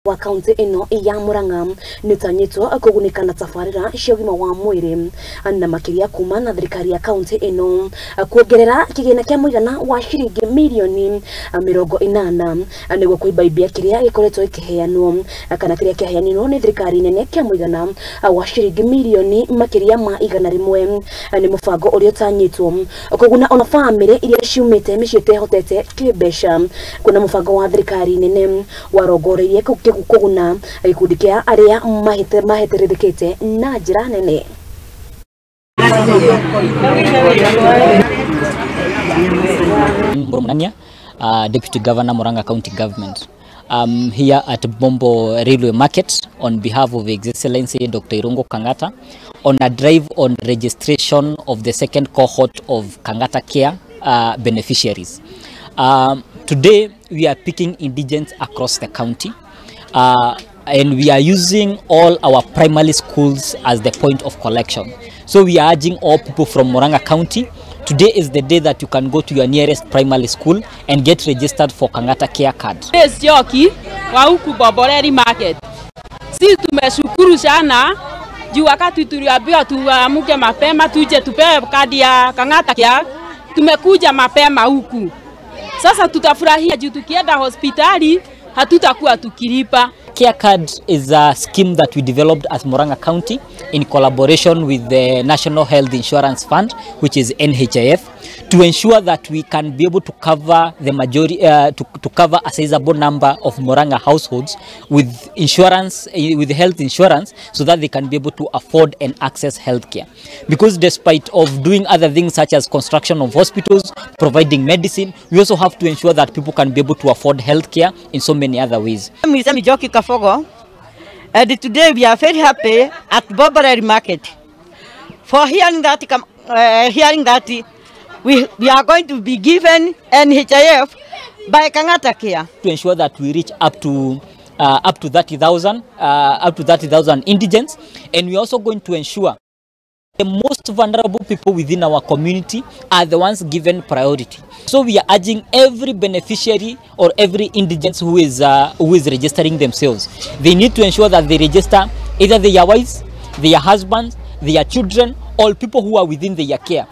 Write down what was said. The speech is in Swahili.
wa kaunti ino ya Murang'A ni utanyitwo kugunika na tabarira cia ugima wa mwiri na makiria kuuma na thirikari ya kaunti ino kuongerera kigina kia muigana wa ciringi milioni 80 niguo kuimbaimbia kiria gikoretwo gikiheanwo kana kiria kiheanirwo ni thirikari nene kia muigana wa ciringi milioni makiria ma igana rimwe ni mubango uria utanyitwo kuguna ona bamiri iria ciumite micii itehotete kimbeca. Kuna mubango wa thirikari nene warongoreirie kuguna gikundi kia aria maheterethekete na njira nene. Deputy Governor, Murang'A County Government. Here at Bombo Railway Market on behalf of His Excellency Dr. Irungo Kangata on a drive on registration of the second cohort of Kangata Care beneficiaries. Today we are picking indigents across the county and we are using all our primary schools as the point of collection. So we are urging all people from Murang'A County. Today is the day that you can go to your nearest primary school and get registered for Kangata Care card. Yes, Joki, wa huku Bomboreri Market. Sisi tumeshukuru sana juu wakati tuliambiwa tuamke mapema tuje tupewe kadi ya Kangata Care, tumekuja mapema huku. Sasa tutafurahia juu tukienda hospitali hatutakuwa tukilipa. Care card is a scheme that we developed at Murang'A County in collaboration with the National Health Insurance Fund, which is NHIF, to ensure that we can be able to cover the majority, to cover a sizable number of Murang'A households with insurance, with health insurance, so that they can be able to afford and access healthcare. Because despite of doing other things such as construction of hospitals, providing medicine, we also have to ensure that people can be able to afford healthcare in so many other ways. And today we are very happy at Bomboreri Market for hearing that we are going to be given NHIF by Kangata Care to ensure that we reach up to 30,000 indigents, and we are also going to ensure the most vulnerable people within our community are the ones given priority. So we are urging every beneficiary or every indigent who is registering themselves. They need to ensure that they register either their wives, their husbands, their children, or people who are within their care.